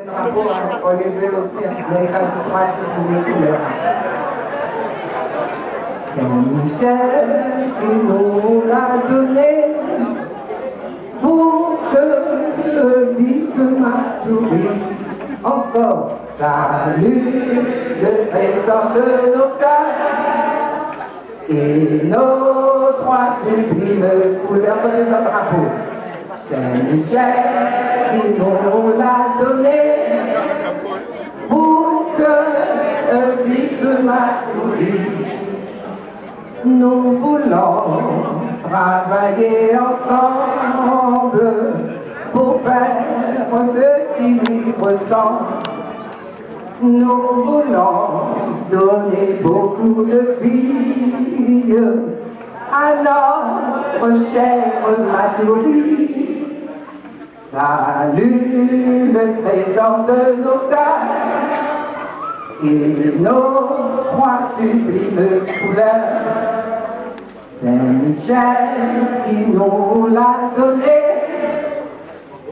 Saint-Michel qui nous l'a donné pour que vive ma souris. Encore salut le trésor de nos cœurs et nos trois sublimes couleurs de nos drapeaux. Saint-Michel qui nous l'a donné pour que vive ma souris. Nous voulons travailler ensemble pour faire ce qui lui ressemble. Nous voulons donner beaucoup de vie à notre chère Matourie. Salut le trésor de nos cœurs et nos trois sublimes couleurs. Saint-Michel qui nous l'a donné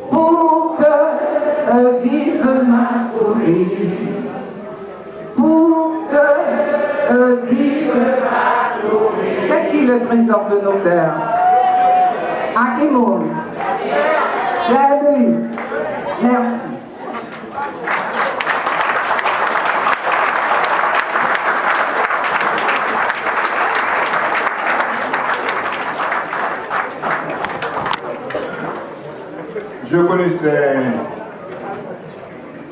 pour que vive Matourie. Pour que vive Matourie. C'est qui le trésor de nos cœurs? Akimoun. C'est lui. Merci. Je connaissais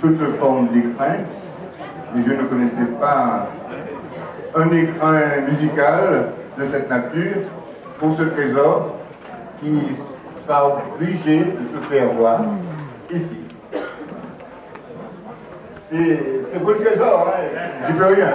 toute forme d'écrin, mais je ne connaissais pas un écrin musical de cette nature pour ce trésor qui sera obligé de se faire voir ici. C'est pour le trésor, hein? J'y peux rien.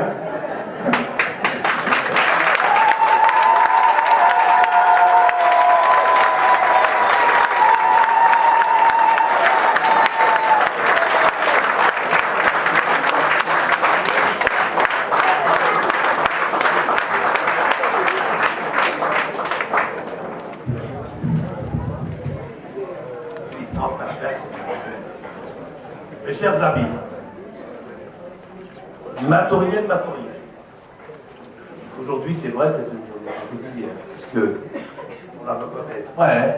Mes chers amis, Maturienne, Maturienne. Aujourd'hui, c'est vrai, c'est une journée particulière, puisque, on l'a pas fait exprès, hein,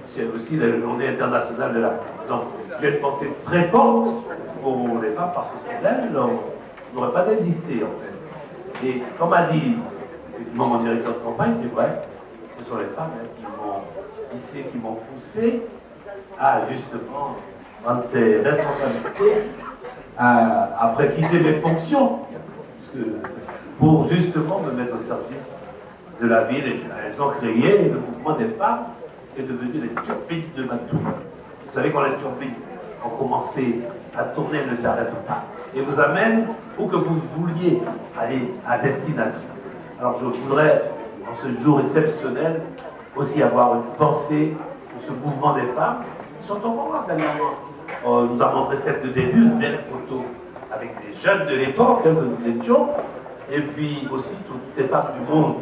c'est aussi la journée internationale de la femme. Donc, j'ai une pensée très forte pour les femmes, parce que sans elles, n'aurait pas existé, en fait. Et comme a dit effectivement mon directeur de campagne, c'est vrai, ce sont les femmes qui m'ont hissé, qui m'ont poussé à justement prendre ses responsabilités, après quitter mes fonctions, pour justement me mettre au service de la ville. Et elles ont créé le mouvement des femmes qui est devenu les turbites de Matou. Vous savez, quand les turbites ont commencé à tourner, elles ne s'arrêtent pas. Et vous amènent où que vous vouliez aller à destination. Alors je voudrais, en ce jour exceptionnel, aussi avoir une pensée pour ce mouvement des femmes qui sont encore là dernièrement. Nous avons montré celle de début, une belle photo avec des jeunes de l'époque que nous étions, et puis aussi toutes les femmes du monde.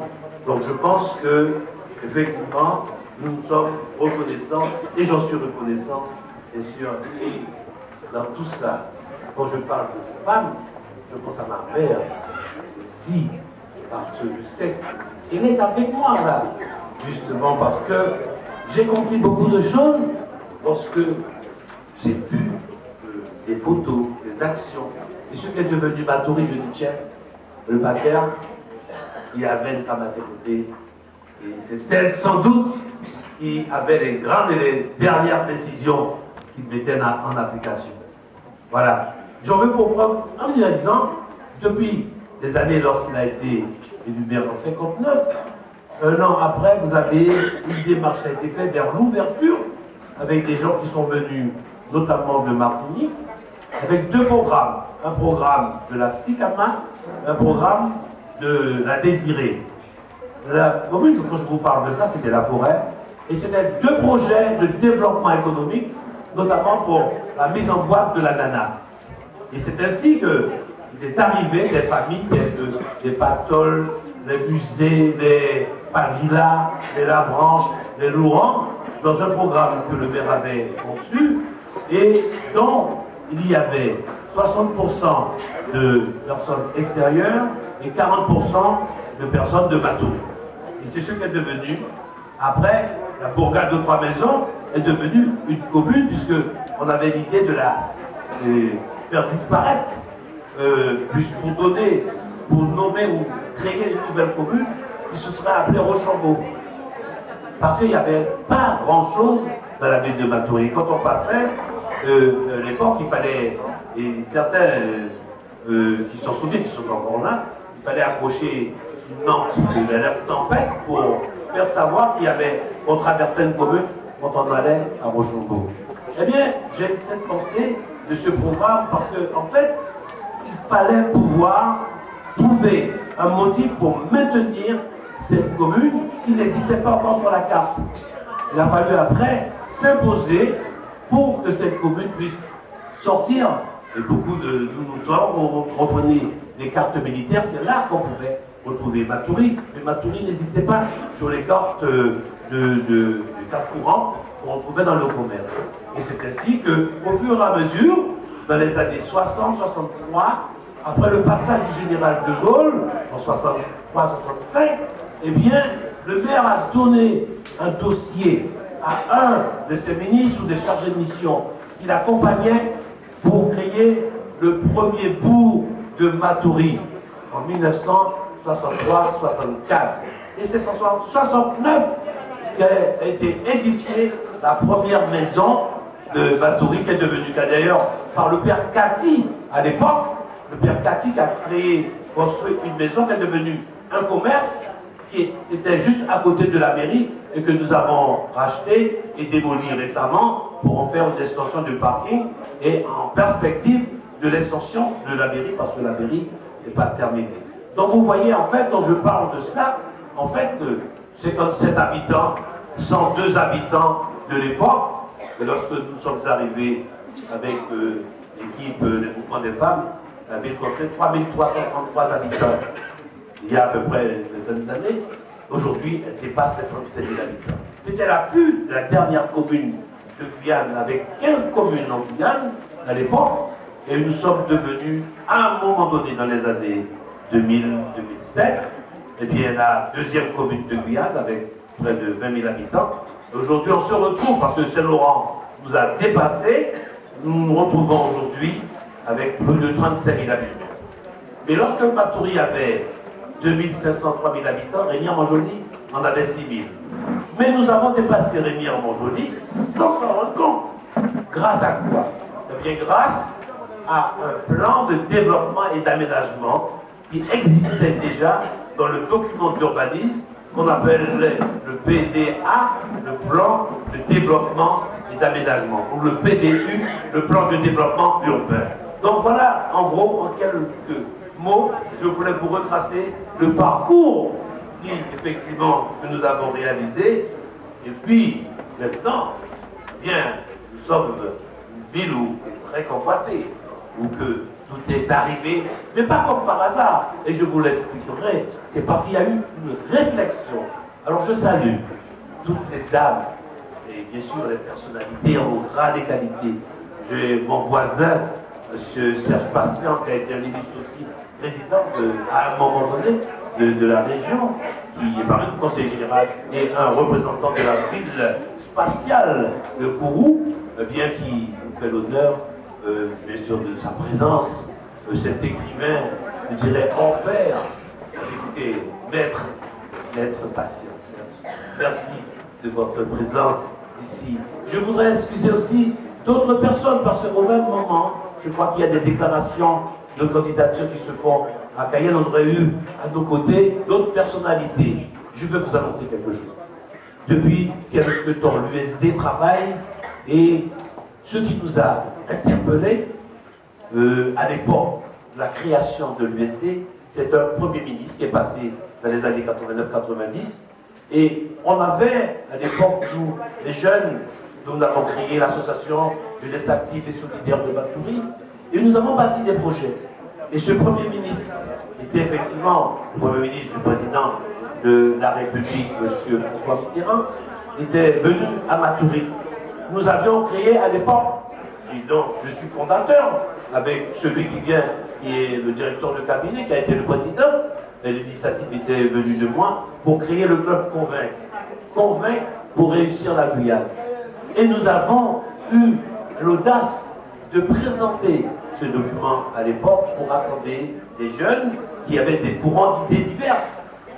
Donc je pense que, effectivement, nous sommes reconnaissants, et j'en suis reconnaissant, bien sûr. Et dans tout cela, quand je parle de femmes, je pense à ma mère aussi, parce que je sais qu'elle est avec moi là, justement parce que j'ai compris beaucoup de choses lorsque j'ai vu des photos, des actions. Et ce qui est devenu Matourie, je dis tiens, le pater, il avait une femme à ses côtés. Et c'est elle sans doute qui avait les grandes et les dernières décisions qu'il mettait en application. Voilà. J'en veux pour preuve un petit exemple. Depuis des années, lorsqu'il a été élu maire en 59, un an après, vous avez une démarche qui a été faite vers l'ouverture avec des gens qui sont venus, notamment de Martinique, avec deux programmes. Un programme de la SICAMA, un programme de la Désirée. La commune, quand je vous parle de ça, c'était la forêt. Et c'était deux projets de développement économique, notamment pour la mise en boîte de l'ananas. Et c'est ainsi qu'il est arrivé des familles, des Patoles, les Musées, les Pagila, les Labranche, les Laurent, dans un programme que le maire avait conçu et dont il y avait 60% de personnes extérieures et 40% de personnes de Matoury. Et c'est ce qui est devenu, après, la bourgade de Trois Maisons est devenue une commune, puisqu'on avait l'idée de la faire disparaître, pour nommer ou créer une nouvelle commune qui se serait appelée Rochambeau. Parce qu'il n'y avait pas grand-chose dans la ville de Matoury. Quand on passait, à l'époque, il fallait, et certains qui s'en souviennent, qui sont encore là, il fallait accrocher une lampe de l'alerte tempête pour faire savoir qu'il y avait, on traversait une commune quand on allait à Rochambeau. Eh bien, j'ai cette pensée de ce programme parce qu'en fait, il fallait pouvoir trouver un motif pour maintenir cette commune qui n'existait pas encore sur la carte. Il a fallu après s'imposer pour que cette commune puisse sortir. Et beaucoup de nous avons repris les cartes militaires, c'est là qu'on pouvait retrouver Matoury. Mais Matoury n'existait pas sur les cartes de cartes courantes qu'on trouvait dans le commerce. Et c'est ainsi qu'au fur et à mesure, dans les années 60-63, après le passage du général de Gaulle, en 63-65, eh bien, le maire a donné un dossier à un de ses ministres ou des chargés de mission qui l'accompagnait pour créer le premier bourg de Matoury en 1963-64. Et c'est en 1969 qu'a été édifiée la première maison de Matoury qui est devenue d'ailleurs par le père Cathy à l'époque. Le père Cathy qui a construit une maison qui est devenue un commerce qui était juste à côté de la mairie et que nous avons racheté et démoli récemment pour en faire une extension de parking et en perspective de l'extension de la mairie parce que la mairie n'est pas terminée. Donc vous voyez en fait, quand je parle de cela, en fait 57 habitants, 102 habitants de l'époque, et lorsque nous sommes arrivés avec l'équipe des mouvements des femmes, la ville comptait 3333 habitants. Il y a à peu près une vingtaine d'années. Aujourd'hui, elle dépasse les 37 000 habitants. C'était la dernière commune de Guyane, avec 15 communes en Guyane à l'époque, et nous sommes devenus, à un moment donné, dans les années 2000-2007, eh bien, la deuxième commune de Guyane, avec près de 20 000 habitants. Aujourd'hui, on se retrouve, parce que Saint-Laurent nous a dépassés, nous nous retrouvons aujourd'hui avec plus de 37 000 habitants. Mais lorsque Matoury avait 2500, 3000 habitants, Rémière-Montjoly en avait 6000. Mais nous avons dépassé Rémière-Montjoly sans s'en rendre compte. Grâce à quoi? Eh bien, grâce à un plan de développement et d'aménagement qui existait déjà dans le document d'urbanisme qu'on appelle le PDA, le plan de développement et d'aménagement, ou le PDU, le plan de développement urbain. Donc voilà, en gros, en quelques mots, je voulais vous retracer le parcours qui, effectivement, que nous avons réalisé. Et puis, maintenant, bien, nous sommes une ville où très convoitée, où que tout est arrivé, mais pas comme par hasard. Et je vous l'expliquerai, c'est parce qu'il y a eu une réflexion. Alors je salue toutes les dames, et bien sûr les personnalités en grade et qualité. J'ai mon voisin, M. Serge Patient, qui a été un ministre aussi président à un moment donné de la région, qui est parmi nous conseiller général, et un représentant de la ville spatiale de Kourou, bien qui nous fait l'honneur, bien sûr, de sa présence, cet écrivain, je dirais, en père. Écoutez, maître Patient, merci de votre présence ici. Je voudrais excuser aussi d'autres personnes, parce qu'au même moment, je crois qu'il y a des déclarations de candidature qui se font à Cayenne. On aurait eu à nos côtés d'autres personnalités. Je veux vous annoncer quelque chose. Depuis quelque temps, l'USD travaille, et ce qui nous a interpellés à l'époque de la création de l'USD, c'est un Premier ministre qui est passé dans les années 89-90. Et on avait, à l'époque, nous, les jeunes, nous avons créé l'association Jeunesse Active et Solidaire de Matoury, et nous avons bâti des projets. Et ce Premier ministre était effectivement le Premier ministre du président de la République, M. François Mitterrand, était venu à Matoury. Nous avions créé à l'époque, Et donc, je suis fondateur avec celui qui vient, qui est le directeur de cabinet, qui a été le président. Et l'initiative était venue de moi pour créer le club Convaincre. Convaincre pour réussir la Guyane. Et nous avons eu l'audace de présenter ce document à l'époque pour rassembler des jeunes qui avaient des courants d'idées diverses.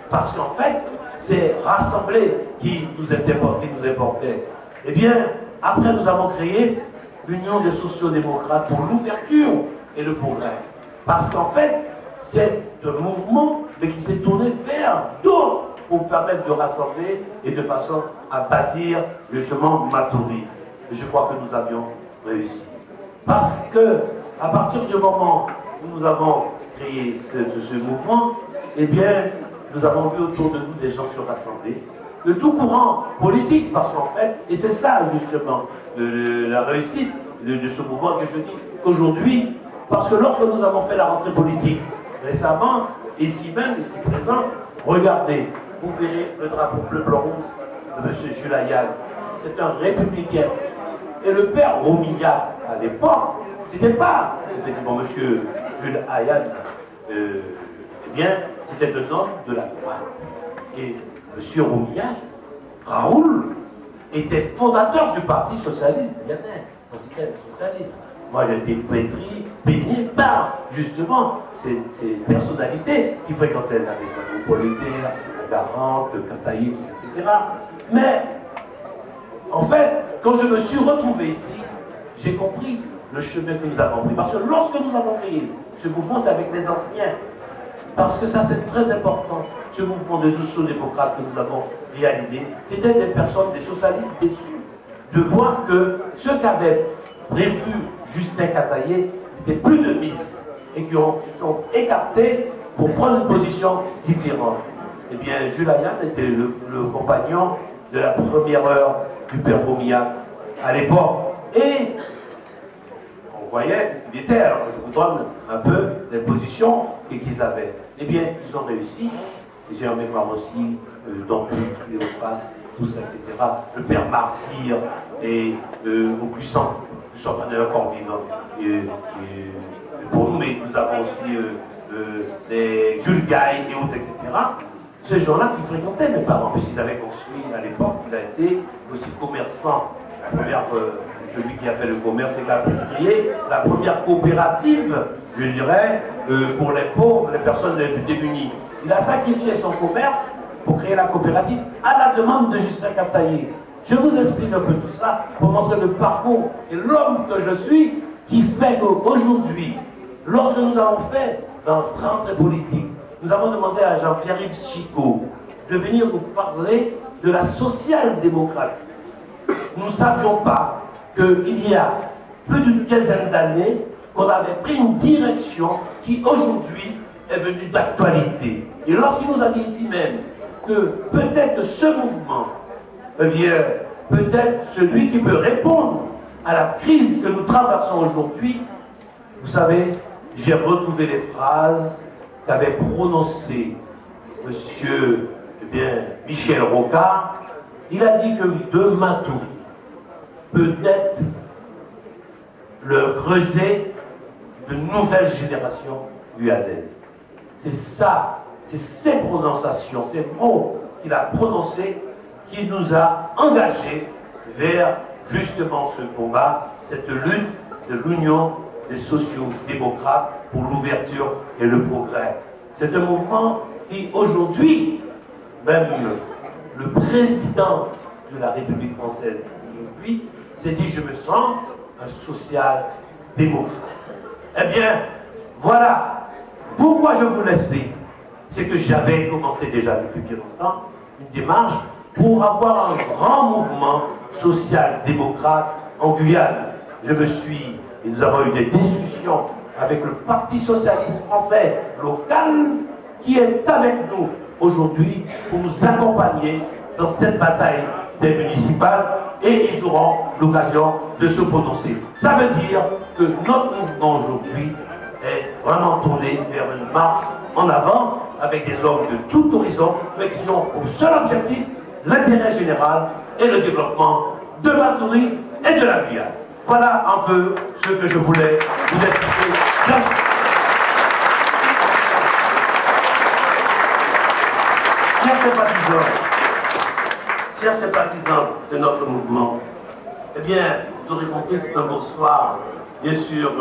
Parce qu'en fait, c'est rassembler qui nous importait. Eh bien, après nous avons créé l'Union des sociodémocrates pour l'ouverture et le progrès. Parce qu'en fait, c'est un mouvement mais qui s'est tourné vers d'autres pour permettre de rassembler et de façon à bâtir justement Maturi. Et je crois que nous avions réussi. Parce que, à partir du moment où nous avons créé ce mouvement, eh bien, nous avons vu autour de nous des gens se rassembler, de tout courant politique, parce qu'en fait, et c'est ça justement la réussite de ce mouvement que je dis aujourd'hui, parce que lorsque nous avons fait la rentrée politique récemment, ici même, ici présent, regardez, vous verrez le drapeau bleu, blanc, rouge de M. Jules Ayad. C'est un républicain. Et le père Romilla, à l'époque, c'était pas, effectivement, M. Jules Ayad, eh bien, c'était un homme de la droite. Et M. Romilla, Raoul, était fondateur du Parti Socialiste guyanais, socialiste. Moi, j'ai été baigné par, justement, ces personnalités qui fréquentaient la région Paul-Éter, la Garante, le Cataï, etc. Mais, en fait, quand je me suis retrouvé ici, j'ai compris le chemin que nous avons pris. Parce que lorsque nous avons créé ce mouvement, c'est avec les anciens. Parce que ça, c'est très important. Ce mouvement de sociodémocrates que nous avons réalisé, c'était des personnes, des socialistes déçus de voir que ceux qu'avait prévu Justin Cataillé n'étaient plus de mise et qui sont écartés pour prendre une position différente. Eh bien, Jules Ayad était le compagnon de la première heure du père Romilla à l'époque. Et on voyait qu'il était, alors que je vous donne un peu les positions qu'ils avaient. Eh bien, ils ont réussi. J'ai en mémoire aussi dans Cléopas, tout ça, etc. Le père Martyr et Aucussan, nous sommes encore vivants. Pour nous, mais nous avons aussi les Jules Gaille et autres, etc. Ces gens-là qui fréquentaient mes parents, puisqu'ils avaient construit à l'époque, il a été aussi commerçant. La première, celui qui a fait le commerce et qui a créé la première coopérative, je dirais, pour les pauvres, les personnes les plus démunies. Il a sacrifié son commerce pour créer la coopérative à la demande de Justin Cataillé. Je vous explique un peu tout ça pour montrer le parcours et l'homme que je suis qui fait qu'aujourd'hui, lorsque nous avons fait notre rentrée politique, nous avons demandé à Jean-Pierre-Yves Chicot de venir nous parler de la social-démocratie. Nous ne savions pas qu'il y a plus d'une quinzaine d'années qu'on avait pris une direction qui aujourd'hui est venue d'actualité. Et lorsqu'il nous a dit ici même que peut-être ce mouvement, eh bien, peut-être celui qui peut répondre à la crise que nous traversons aujourd'hui, vous savez, j'ai retrouvé les phrases qu'avait prononcées monsieur Michel Rocard. Il a dit que de Maturi peut être le creuset de nouvelles générations guyanaises. C'est ça, c'est ces prononciations, ces mots qu'il a prononcés qui nous a engagés vers justement ce combat, cette lutte de l'union des sociaux-démocrates pour l'ouverture et le progrès. C'est un mouvement qui aujourd'hui, même le président de la République française aujourd'hui, s'est dit je me sens un social-démocrate. Eh bien, voilà pourquoi je vous l'explique. C'est que j'avais commencé déjà depuis bien longtemps une démarche pour avoir un grand mouvement social-démocrate en Guyane. Je me suis, et nous avons eu des discussions avec le Parti socialiste français local qui est avec nous aujourd'hui pour nous accompagner dans cette bataille des municipales et ils auront l'occasion de se prononcer. Ça veut dire que notre mouvement aujourd'hui est vraiment tourné vers une marche en avant avec des hommes de tout horizon mais qui ont pour seul objectif l'intérêt général et le développement de Maturi et de la Guyane. Voilà un peu ce que je voulais vous expliquer. Chers sympathisants de notre mouvement, eh bien, vous aurez compris, c'est un bonsoir, bien sûr,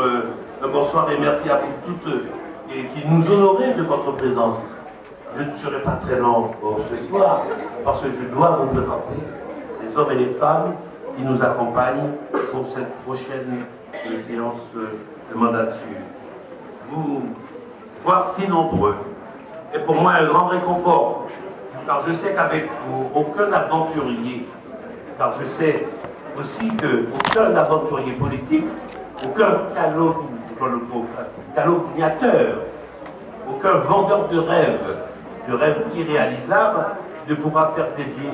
un bonsoir et merci à vous toutes et qui nous honorez de votre présence. Je ne serai pas très long ce soir, parce que je dois vous présenter les hommes et les femmes qui nous accompagnent pour cette prochaine séance de mandature. Vous voir si nombreux est pour moi un grand réconfort, car je sais qu'avec vous, aucun aventurier, car je sais aussi qu'aucun aventurier politique, aucun calomniateur, aucun vendeur de rêves irréalisables, ne pourra faire dévier,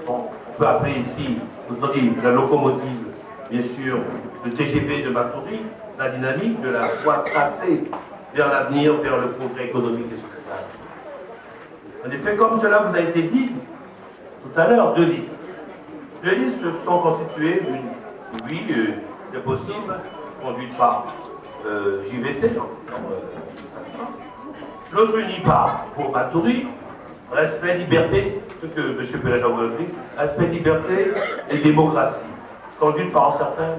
on peut appeler ici, la locomotive, bien sûr, le TGV de Matoury, la dynamique de la voie tracée vers l'avenir, vers le progrès économique et social. En effet, comme cela vous a été dit tout à l'heure, deux listes. Deux listes sont constituées d'une, oui, c'est possible, conduite par JVC, l'autre unie par pour Matoury, respect, liberté, ce que M. Pélageau a dit, respect, liberté et démocratie, conduite par un certain,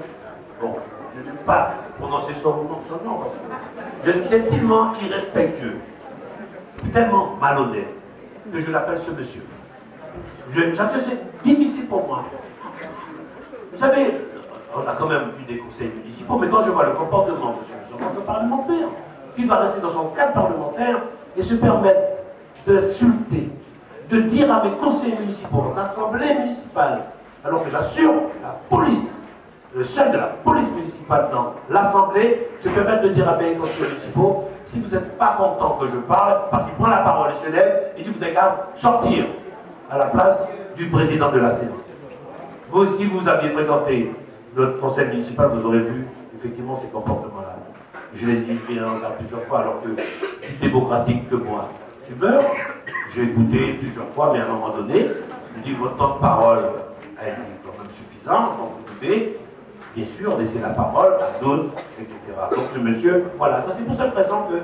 bon, je n'aime pas prononcer son nom, parce que il est tellement irrespectueux, tellement malhonnête, que je l'appelle ce monsieur. C'est difficile pour moi. Vous savez, on a quand même eu des conseils municipaux, mais quand je vois le comportement de ce parlementaire, qui va rester dans son cadre parlementaire et se permettre d'insulter, de dire à mes conseillers municipaux, notre assemblée municipale, alors que j'assure la police, le chef de la police municipale dans l'assemblée, se permettre de dire à mes conseillers municipaux, si vous n'êtes pas content que je parle, parce qu'il prend la parole et se lève et dit vous n'avez qu'à sortir à la place du président de la séance. Vous, si vous aviez fréquenté notre conseil municipal, vous aurez vu effectivement ces comportements-là. Je l'ai dit bien plusieurs fois, alors que plus démocratique que moi. Tu meurs, j'ai écouté plusieurs fois, mais à un moment donné, je dis votre temps de parole a été quand même suffisant, donc vous pouvez, bien sûr, laisser la parole à d'autres, etc. Donc ce monsieur, voilà. C'est pour cette raison que,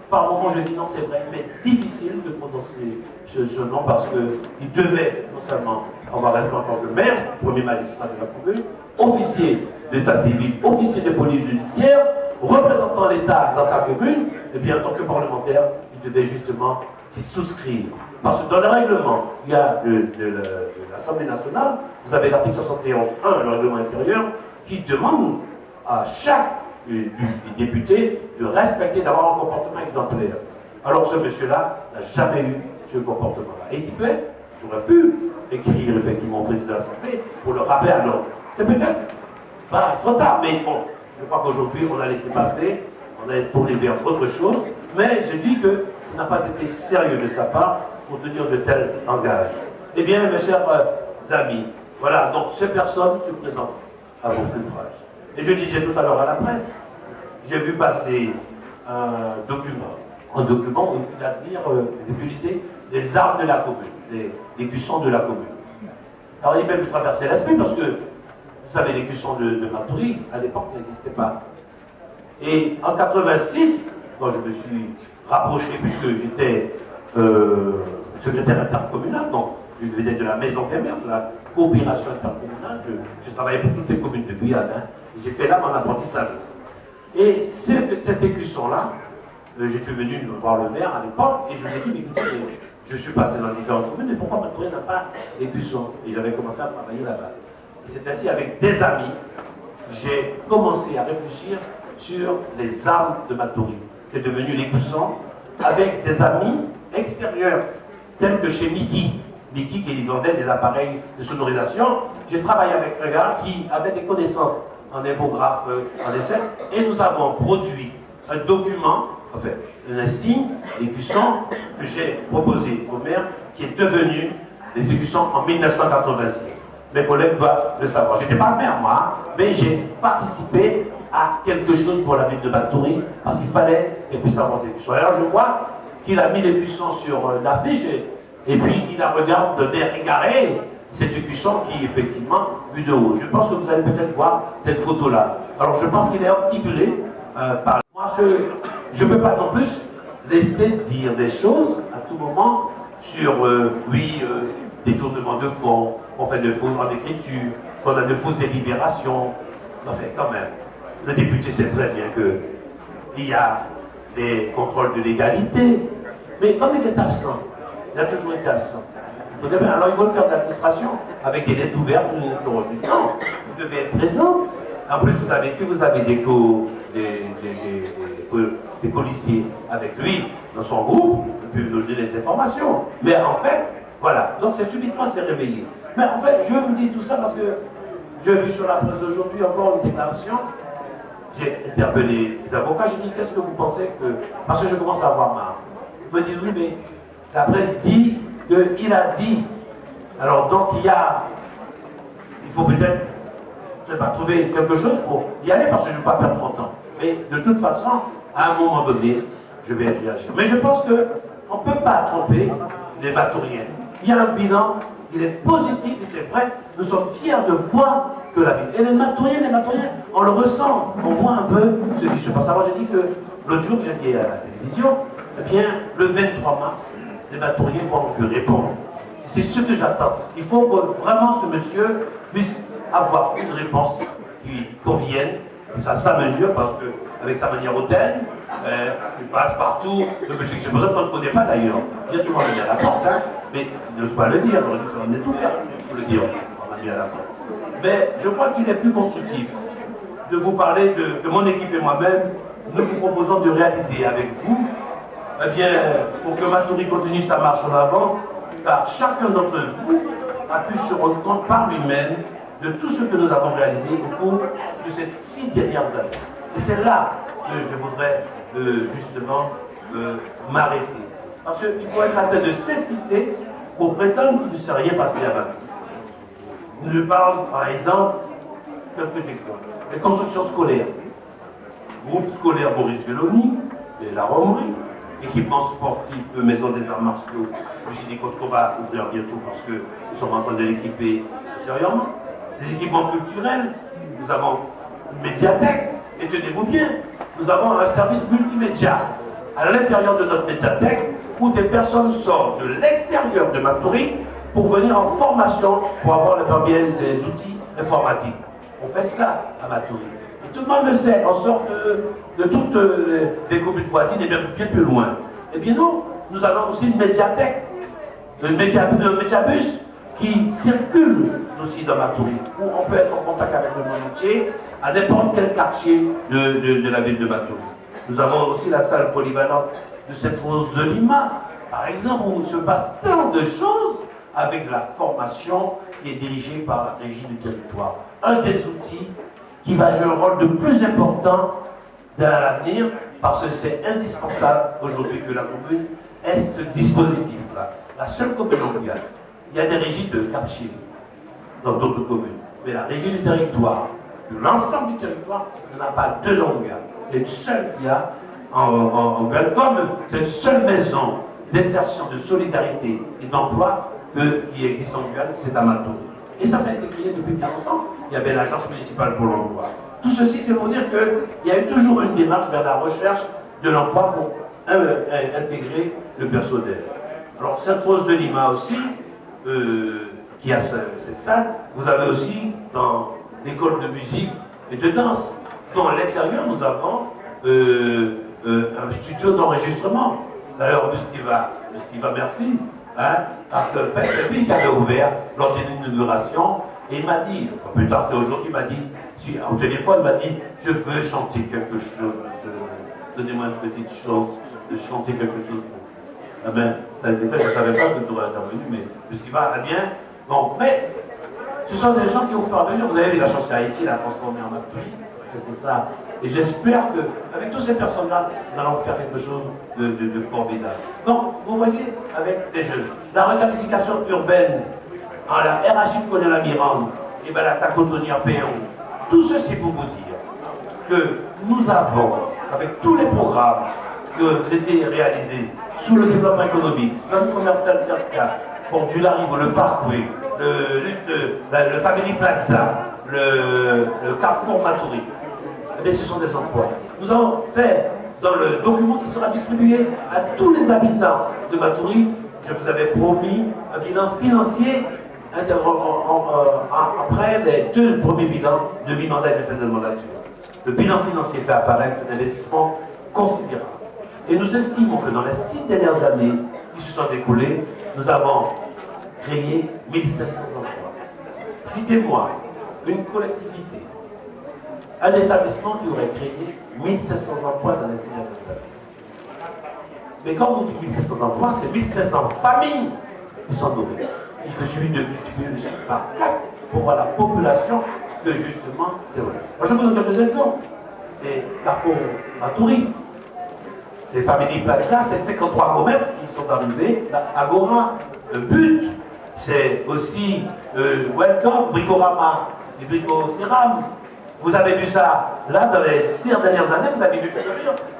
par moment, je dis non, c'est vrai, mais difficile de prononcer ce nom parce qu'il devait non seulement avoir respect en tant que maire, premier magistrat de la commune, officier d'état civil, officier de police judiciaire, représentant l'État dans sa commune, et bien en tant que parlementaire, il devait justement s'y souscrire. Parce que dans le règlement, il y a de l'Assemblée nationale, vous avez l'article 71.1, le règlement intérieur, qui demande à chaque député de respecter, d'avoir un comportement exemplaire. Alors ce monsieur-là n'a jamais eu ce comportement-là. Et il peut être, j'aurais pu écrire effectivement au président de l'Assemblée pour le rappeler à l'ordre. C'est peut-être pas trop tard, mais bon, je crois qu'aujourd'hui on a laissé passer, on a tourné vers autre chose, mais je dis que ça n'a pas été sérieux de sa part pour tenir de tels engages. Eh bien, mes chers amis, voilà, donc ces personnes se présentent à vos suffrages. Et je disais tout à l'heure à la presse, j'ai vu passer un document où il a d'utiliser les armes de la commune, les cuissons de la commune. Alors il m'a vu traverser l'esprit parce que, vous savez, les cuissons de Matoury, à l'époque, n'existaient pas. Et en 86, quand je me suis rapproché, puisque j'étais secrétaire intercommunal, donc je venais de la maison des maires, de la coopération intercommunale, je travaillais pour toutes les communes de Guyane, hein, et j'ai fait là mon apprentissage aussi. Et cet écusson-là, je suis venu voir le maire à l'époque, et je lui ai dit, mais écoutez, je suis passé dans différentes communes, mais pourquoi Matoury n'a pas d'écusson? Et j'avais commencé à travailler là-bas. Et c'est ainsi, avec des amis, j'ai commencé à réfléchir sur les armes de Matoury, qui est devenu l'écusson, avec des amis extérieurs, tels que chez Mickey qui vendait des appareils de sonorisation. J'ai travaillé avec un gars qui avait des connaissances en infographe, en essai, et nous avons produit un document, enfin, un insigne, l'écusson, que j'ai proposé au maire, qui est devenu les écussons en 1986. Mes collègues doivent le savoir. Je n'étais pas le maire, moi, mais j'ai participé à quelque chose pour la ville de Matoury, parce qu'il fallait qu'elle puisse avoir ses écussons. Alors je vois qu'il a mis l'écusson sur l'affiche, et puis il la regarde de l'air égaré, C'est une cuisson qui, effectivement, vue de haut. Je pense que vous allez peut-être voir cette photo-là. Alors, je pense qu'il est obnubilé par... Moi, je ne peux pas non plus laisser dire des choses à tout moment sur, détournement de fonds, on fait de fausses en écriture, qu'on a de fausses délibérations. Enfin, quand même, le député sait très bien qu'il y a des contrôles de légalité, mais comme il est absent, il a toujours été absent. Alors il faut faire de l'administration avec des lettres ouvertes ou des lettres revues. Non, vous devez être présent. En plus, vous savez, si vous avez des policiers avec lui dans son groupe, il peut vous donner des informations. Mais en fait, voilà. Donc c'est subitement s'est réveillé. Mais en fait, je vous dis tout ça parce que j'ai vu sur la presse d'aujourd'hui encore une déclaration. J'ai interpellé les avocats, j'ai dit qu'est-ce que vous pensez que. Parce que je commence à avoir marre. Ils me disent oui, mais la presse dit qu'il a dit. Alors donc il faut peut-être trouver quelque chose pour y aller parce que je ne veux pas perdre mon temps. Mais de toute façon, à un moment donné, je vais réagir. Mais je pense qu'on ne peut pas tromper les bateauriens. Il y a un bilan, il est positif, et c'est vrai, nous sommes fiers de voir que la vie. Et les bateauriens, on le ressent, on voit un peu ce qui se passe. Alors j'ai dit que l'autre jour, j'étais à la télévision, eh bien, le 23 mars, les bateauriens vont me répondre. C'est ce que j'attends. Il faut que vraiment ce monsieur puisse avoir une réponse qui convienne à sa mesure, parce qu'avec sa manière hautaine, il passe partout. Le monsieur qui se présente, on ne le connaît pas d'ailleurs. Bien souvent, on est à la porte, hein, mais il n'ose pas le dire. On est ouvert pour le dire. On a mis à la porte. Mais je crois qu'il est plus constructif de vous parler de mon équipe et moi-même. Nous vous proposons de réaliser avec vous, eh bien, pour que Matoury continue sa marche en avant, car chacun d'entre vous a pu se rendre compte par lui-même de tout ce que nous avons réalisé au cours de ces 6 dernières années. Et c'est là que je voudrais justement m'arrêter. Parce qu'il faut être atteint de sincérité pour prétendre qu'il ne s'est rien passé à Matoury. Je parle par exemple, quelques exemples, les constructions scolaires. Groupe scolaire Maurice Belloni, et la Romerie, équipement sportif, Maison des Arts Martiaux, Lucie qu'on va ouvrir bientôt parce que nous sommes en train de l'équiper intérieurement. Des équipements culturels, nous avons une médiathèque, et tenez-vous bien, nous avons un service multimédia à l'intérieur de notre médiathèque où des personnes sortent de l'extérieur de Matoury pour venir en formation pour avoir des outils informatiques. On fait cela à Matoury. Et tout le monde le sait, on sort de toutes les communes voisines et même bien plus loin. Eh bien nous avons aussi une médiathèque, un médiabus qui circule aussi dans Matoury, où on peut être en contact avec le monde entier à n'importe quel quartier de la ville de Matoury. Nous avons aussi la salle polyvalente de Sainte-Rose de Lima, par exemple, où il se passe tant de choses avec la formation qui est dirigée par la régie du territoire. Un des outils qui va jouer un rôle de plus important dans l'avenir, parce que c'est indispensable aujourd'hui que la commune ait ce dispositif-là. La seule commune en Guyane, il y a des régies de quartier dans d'autres communes, mais la régie du territoire, de l'ensemble du territoire, il n'y en a pas 2 en Guyane. C'est une seule qu'il y a en Guyane, comme c'est une seule maison d'insertion, de solidarité et d'emploi qui existe en Guyane, c'est à Matoury. Et ça a été créé depuis bien longtemps. Il y avait l'agence municipale pour l'emploi. Tout ceci, c'est pour dire qu'il y a eu toujours une démarche vers la recherche de l'emploi pour intégrer le personnel. Alors, Sainte-Rose de Lima aussi, qui a cette salle, vous avez aussi dans l'école de musique et de danse. Dans l'intérieur, nous avons un studio d'enregistrement. D'ailleurs, Mustiva, merci, hein, parce que c'est lui qui avait ouvert lors de l'inauguration, et il m'a dit, plus tard c'est aujourd'hui, il m'a dit, au téléphone, il m'a dit, je veux chanter quelque chose, donnez-moi une petite chance de chanter quelque chose pour vous. Ah ben, ça a été fait, je ne savais pas que tu aurais intervenu, mais Mustiva, ah bien, bon, mais ce sont des gens qui, au fur et à mesure, vous avez vu la chanson Haïti, la transformée en Matoury, c'est ça. Et j'espère qu'avec toutes ces personnes-là, nous allons faire quelque chose de formidable. Donc, vous voyez, avec des jeunes, la requalification urbaine, en la RHI connaît la Mirande, et bien la Tacotonia Péon, tout ceci pour vous dire que nous avons, avec tous les programmes qui ont été réalisés sous le développement économique, zone commerciale tertiaire, Pont du Larivo, le Parkway, le Family Plaza, le Carrefour Matoury. Mais ce sont des emplois. Nous avons fait dans le document qui sera distribué à tous les habitants de Matoury, je vous avais promis un bilan financier après les 2 premiers bilans de mi-mandat et de fin de mandature. Le bilan financier fait apparaître un investissement considérable. Et nous estimons que dans les 6 dernières années qui se sont découlées, nous avons créé 1500 emplois. Citez-moi une collectivité, un établissement qui aurait créé 1500 emplois dans les 6 dernières années. Mais quand vous dites 1500 emplois, c'est 1500 familles qui sont nourries. Il faut suffit de multiplier le chiffre par 4 pour voir la population que justement c'est vrai. Moi je vous donne quelques exemples. C'est Carrefour Matoury, c'est Family Plaza, c'est 53 commerces qui sont arrivés, Agora, le but, c'est aussi Welcome, Bricorama et Brico-Céram. Vous avez vu ça, là, dans les 6 dernières années, vous avez vu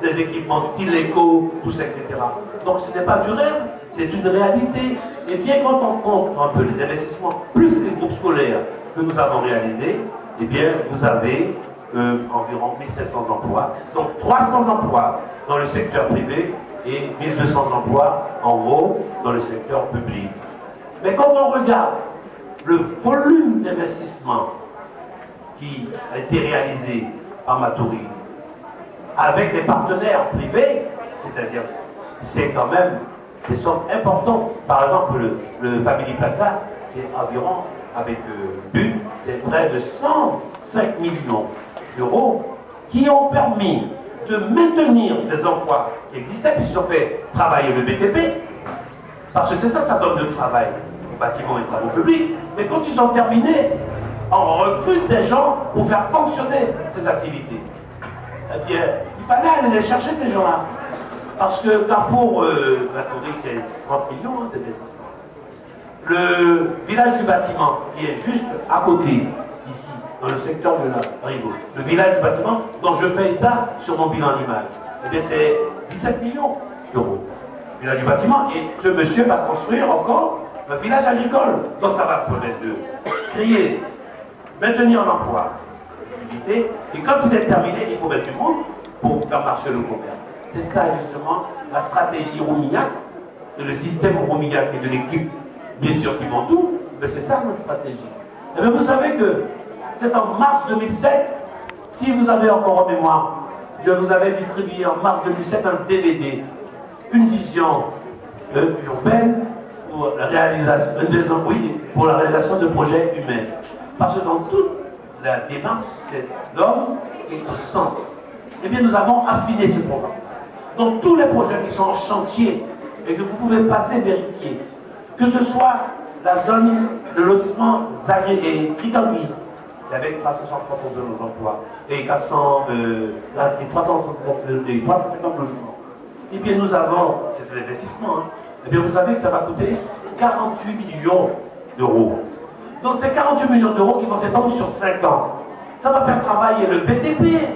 des équipements style éco, tout ça, etc. Donc ce n'est pas du rêve, c'est une réalité. Et bien quand on compte un peu les investissements, plus les groupes scolaires que nous avons réalisés, eh bien vous avez environ 1500 emplois, donc 300 emplois dans le secteur privé et 1200 emplois en gros dans le secteur public. Mais quand on regarde le volume d'investissement qui a été réalisé par Matoury avec les partenaires privés, c'est-à-dire c'est quand même des sommes importantes. Par exemple, le Family Plaza, c'est environ, avec but, c'est près de 105 millions d'euros qui ont permis de maintenir des emplois qui existaient, puisqu'ils ont fait travailler le BTP, parce que c'est ça, ça donne le travail aux bâtiments et travaux publics. Mais quand ils sont terminés, on recrute des gens pour faire fonctionner ces activités. Eh bien, il fallait aller les chercher, ces gens-là. Parce que Carrefour Matoury, c'est 30 millions d'investissements. Le village du bâtiment, qui est juste à côté, ici, dans le secteur de la Rivo, le village du bâtiment, dont je fais état sur mon bilan d'image, eh bien, c'est 17 millions d'euros. Le village du bâtiment, et ce monsieur va construire encore un village agricole. Donc ça va permettre de créer, maintenir l'emploi, l'activité, et quand il est terminé, il faut mettre du monde pour faire marcher le commerce. C'est ça justement la stratégie Roumillac, et le système Roumillac et de l'équipe, bien sûr, qui vont tout, mais c'est ça notre stratégie. Et bien vous savez que c'est en mars 2007, si vous avez encore en mémoire, je vous avais distribué en mars 2007 un DVD, une vision urbaine pour la réalisation de projets humains. Parce que dans toute la démarche, c'est l'homme qui est au centre. Eh bien, nous avons affiné ce programme. Donc, tous les projets qui sont en chantier et que vous pouvez passer vérifier, que ce soit la zone de lotissement Zagré et Trikangui, avec 360 zones d'emploi et 350 logements. Eh bien, nous avons, c'est de l'investissement, eh bien, vous savez que ça va coûter 48 millions d'euros. Donc, ces 48 millions d'euros qui vont s'étendre sur 5 ans, ça va faire travailler le BTP.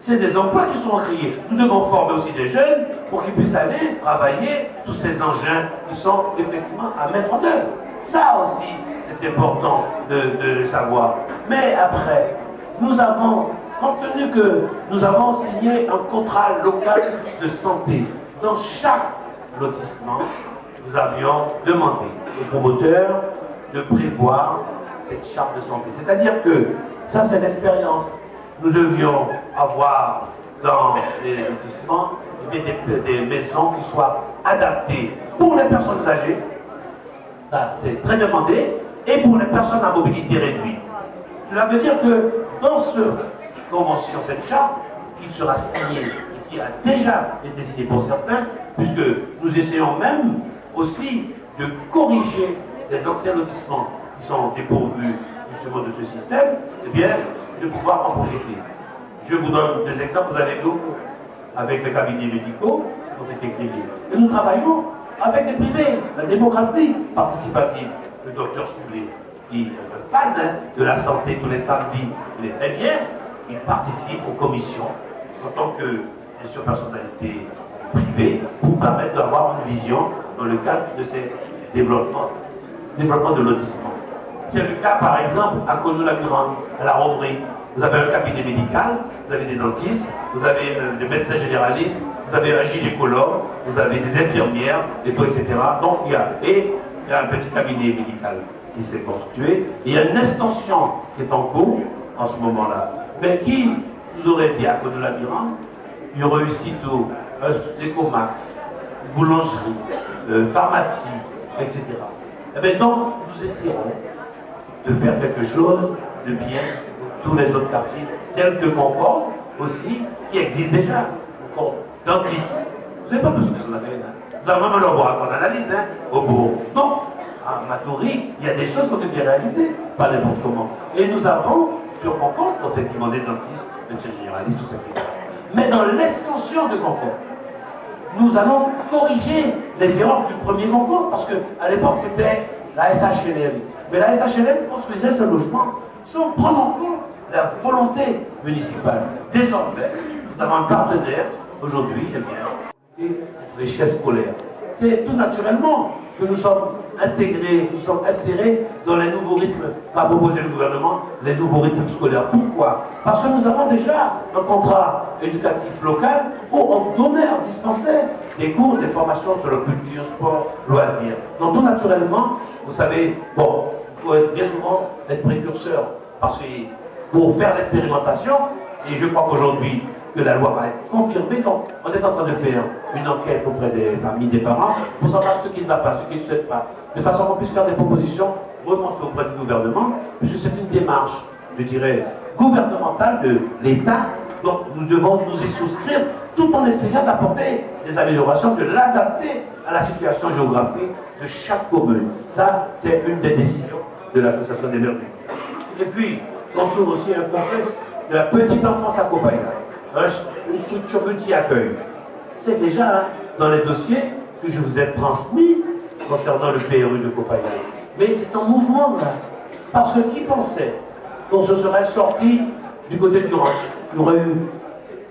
C'est des emplois qui sont créés. Nous devons former aussi des jeunes pour qu'ils puissent aller travailler tous ces engins qui sont effectivement à mettre en œuvre. Ça aussi, c'est important de savoir. Mais après, nous avons, compte tenu que nous avons signé un contrat local de santé, dans chaque lotissement, nous avions demandé aux promoteurs de prévoir cette charte de santé. C'est-à-dire que ça, c'est l'expérience. Nous devions avoir dans les lotissements des maisons qui soient adaptées pour les personnes âgées, ça c'est très demandé, et pour les personnes à mobilité réduite. Cela veut dire que dans cette convention, cette charte, qui sera signée et qui a déjà été signée pour certains, puisque nous essayons même aussi de corriger les anciens lotissements qui sont dépourvus justement de ce système, eh bien, de pouvoir en profiter. Je vous donne deux exemples, vous avez vu avec les cabinets médicaux qui ont été créés. Et nous travaillons avec les privés, la démocratie participative. Le docteur Soulet, qui est un fan de la santé tous les samedis, il est très bien, il participe aux commissions en tant que bien sûr, personnalité privée pour permettre d'avoir une vision dans le cadre de ces développement de lotissement. C'est le cas, par exemple, à Conou-la-Mirande, à la Romerie. Vous avez un cabinet médical, vous avez des dentistes, vous avez des médecins généralistes, vous avez un gynécologue, vous avez des infirmières, des tout, etc. Donc il y a un petit cabinet médical qui s'est constitué. Et il y a une extension qui est en cours en ce moment-là. Mais qui nous aurait dit à Conou-la-Mirande, il y aurait eu sitôt l'écomax, boulangerie, pharmacie, etc. Et bien donc, nous essaierons de faire quelque chose de bien pour tous les autres quartiers, tels que Concorde aussi, qui existent déjà. Concorde, dentiste. Vous n'avez pas besoin de cela, hein. Vous avez même le laboratoire d'analyse, hein, au bourg. Donc, à Matoury, il y a des choses qui ont été réalisées, pas n'importe comment. Et nous avons, sur Concorde, effectivement des dentistes, médecins généralistes, tout ça, etc. Mais dans l'extension de Concorde, nous allons corriger les erreurs du premier Concorde, parce qu'à l'époque, c'était la SHLM. Mais la SHLM construisait ce logement sans prendre en compte la volonté municipale. Désormais, nous avons un partenaire, aujourd'hui, eh bien, et les chaises scolaires. C'est tout naturellement que nous sommes intégrés, nous sommes insérés dans les nouveaux rythmes, qu'a proposé le gouvernement, les nouveaux rythmes scolaires. Pourquoi? Parce que nous avons déjà un contrat éducatif local où on donnait, on dispensait des cours, des formations sur la culture, sport, loisirs. Donc tout naturellement, vous savez, bon, il faut bien souvent être précurseur, parce que pour faire l'expérimentation, et je crois qu'aujourd'hui, que la loi va être confirmée, donc on est en train de faire une enquête auprès des familles, des parents, pour savoir ce qui ne va pas, ce qui ne se souhaite pas, de façon qu'on puisse faire des propositions remontées auprès du gouvernement, puisque c'est une démarche, je dirais, gouvernementale de l'État, donc nous devons nous y souscrire, tout en essayant d'apporter des améliorations, de l'adapter à la situation géographique de chaque commune. Ça, c'est une des décisions de l'association des maires. Et puis, on trouve aussi un complexe de la petite enfance à Copaya, une structure multi-accueil. C'est déjà dans les dossiers que je vous ai transmis concernant le PRU de Copaya. Mais c'est un mouvement là. Parce que qui pensait qu'on se serait sorti du côté du ranch? Il y aurait eu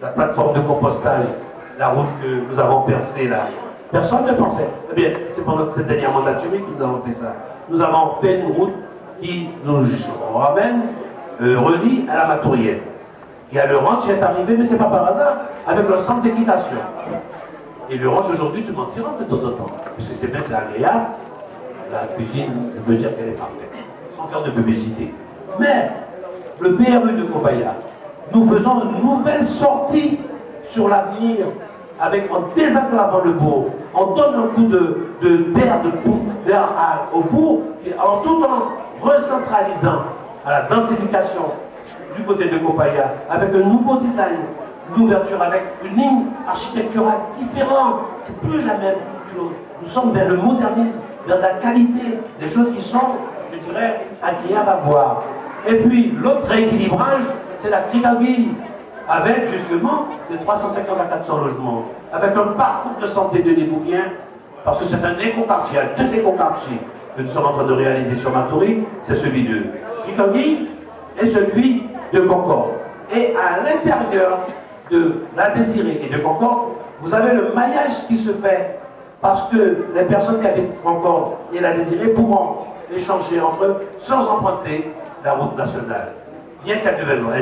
la plateforme de compostage, la route que nous avons percée là. Personne ne pensait. Eh bien, c'est pendant cette dernière mandature que nous avons fait ça. Nous avons fait une route qui nous ramène, relie à la Matourienne. Il y a le ranch qui est arrivé, mais ce n'est pas par hasard, avec le centre d'équitation. Et le ranch aujourd'hui, tout le monde s'y rend de temps en temps. Parce que c'est bien, c'est agréable. La cuisine, je peux dire qu'elle est parfaite, sans faire de publicité. Mais le PRU de Copaya, nous faisons une nouvelle sortie sur l'avenir, en désenclavant le bourg. On donne un coup d'air au bourg, en tout en recentralisant à la densification du côté de Copaya, avec un nouveau design, une ouverture avec une ligne architecturale différente. C'est plus la même chose. Nous sommes vers le modernisme, vers la qualité, des choses qui sont, je dirais, agréables à voir. Et puis, l'autre rééquilibrage, c'est la Cricanguille, avec justement ces 350 à 400 logements, avec un parcours de santé de Nébouvien, parce que c'est un éco-quartier, deux éco-quartiers que nous sommes en train de réaliser sur Matoury, c'est celui de Cricanguille et celui de Concorde. Et à l'intérieur de la Désirée et de Concorde, vous avez le maillage qui se fait, parce que les personnes qui habitent Concorde et la Désirée pourront échanger entre eux sans emprunter la route nationale. Bien qu'elle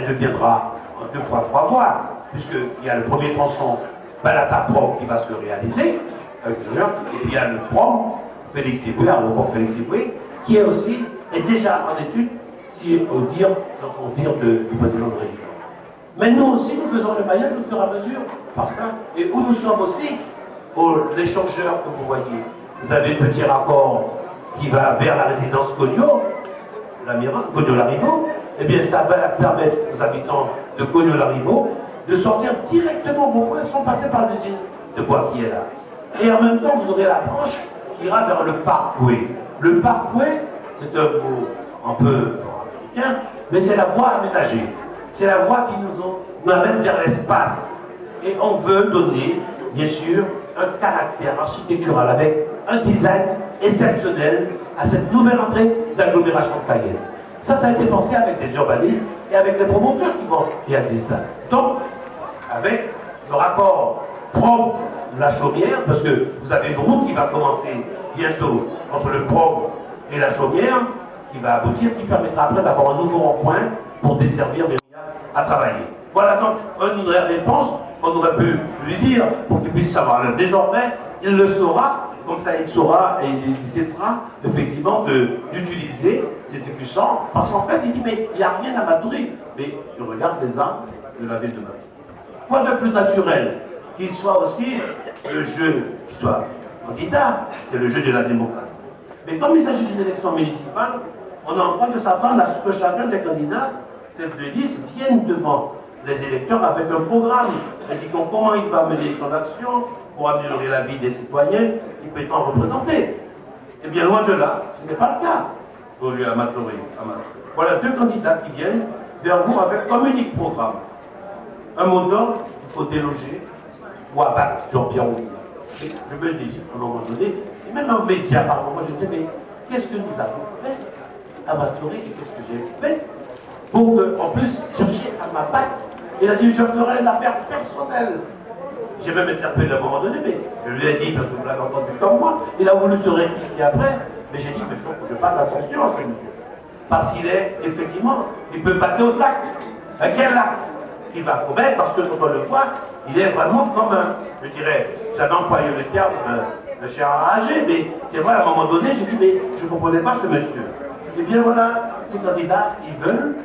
deviendra en 2 fois 3 voies, puisqu'il y a le premier tronçon Balata-Prom qui va se réaliser, et puis il y a le Prom Félix-Éboué, l'aéroport Félix-Éboué, qui est déjà en étude, si on dire du président de région. Mais nous aussi, nous faisons le maillage au fur et à mesure, par ça, et où nous sommes aussi, l'échangeur que vous voyez. Vous avez le petit rapport qui va vers la résidence Cogno, Cogno-Larivo, eh bien ça va permettre aux habitants de Cogno-Larivo de sortir directement au point sans passer par l'usine de bois qui est là. Et en même temps, vous aurez la branche qui ira vers le Parkway. Le Parkway, c'est un mot un peu américain, mais c'est la voie aménagée. C'est la voie qui nous amène vers l'espace. Et on veut donner, bien sûr, un caractère architectural avec un design exceptionnel à cette nouvelle entrée d'agglomération de Cayenne. Ça a été pensé avec des urbanistes et avec les promoteurs qui vont réaliser ça. Donc, avec le rapport Prom la Chaumière, parce que vous avez une route qui va commencer bientôt entre le Progr et la Chaumière, qui va aboutir, qui permettra après d'avoir un nouveau rond-point pour desservir Myriam à travailler. Voilà donc une réponse qu'on aurait pu lui dire pour qu'il puisse savoir. Désormais, il le saura, comme ça il saura et il cessera effectivement d'utiliser cet écusson, parce qu'en fait il dit mais il n'y a rien à Matoury. Mais il regarde les armes de la ville de Matoury. Quoi de plus naturel qu'il soit aussi le jeu, qu'il soit candidat, c'est le jeu de la démocratie. Mais comme il s'agit d'une élection municipale, on a en droit de s'attendre à ce que chacun des candidats, tête de liste, vienne devant les électeurs avec un programme indiquant comment il va mener son action pour améliorer la vie des citoyens qui peut en représenter. Et bien loin de là, ce n'est pas le cas pour lui à Matoury. Voilà deux candidats qui viennent vers vous avec comme unique programme. Un mot d'ordre, il faut déloger ou abattre Jean-Pierre Omiya. Je me le dis à un moment donné, et même en média, par moment, je me disais, mais qu'est-ce que nous avons fait à Matoury et qu'est-ce que j'ai fait pour qu'on puisse chercher à m'abattre? Il a dit, je ferai une affaire personnelle. J'ai même interpellé à un moment donné, mais je lui ai dit, parce que vous l'avez entendu comme moi, il a voulu se rectifier après, mais j'ai dit, mais il faut que je fasse attention à ce monsieur. Parce qu'il est, effectivement, il peut passer aux actes. À quel acte il va commettre? Parce que quand on le voit, il est vraiment comme un, je dirais, j'avais employé le terme de chien enragé, mais c'est vrai, à un moment donné, j'ai dit, mais je ne comprenais pas ce monsieur. Eh bien voilà, ces candidats, ils veulent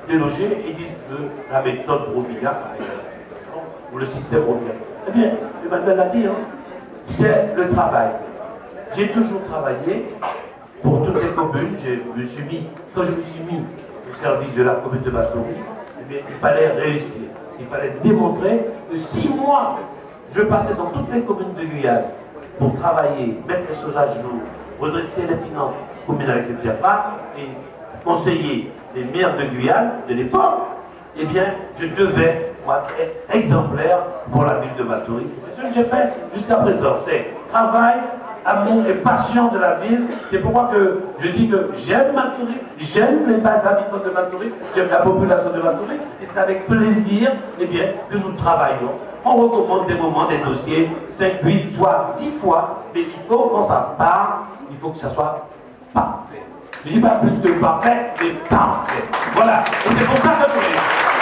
déloger et disent que la méthode Omiya, ou le système Omiya. Eh bien, Emmanuel l'a dit, hein, c'est le travail. J'ai toujours travaillé pour toutes les communes. Quand je me suis mis au service de la commune de Matoury, eh bien, il fallait réussir. Il fallait démontrer que 6 mois, je passais dans toutes les communes de Guyane pour travailler, mettre les choses à jour, redresser les finances communales, etc. et conseiller les maires de Guyane de l'époque. Eh bien, je devais être exemplaire pour la ville de Matoury. C'est ce que j'ai fait jusqu'à présent. C'est travail, amour et passion de la ville. C'est pourquoi que je dis que j'aime Matoury, j'aime les habitants de Matoury, j'aime la population de Matoury, et c'est avec plaisir eh bien, que nous travaillons. On recommence des moments, des dossiers, 5, 8, soit 10 fois, mais il faut qu'on s'en parle, il faut que ça soit parfait. Je ne dis pas plus que parfait, mais parfait. Voilà. Et c'est pour ça que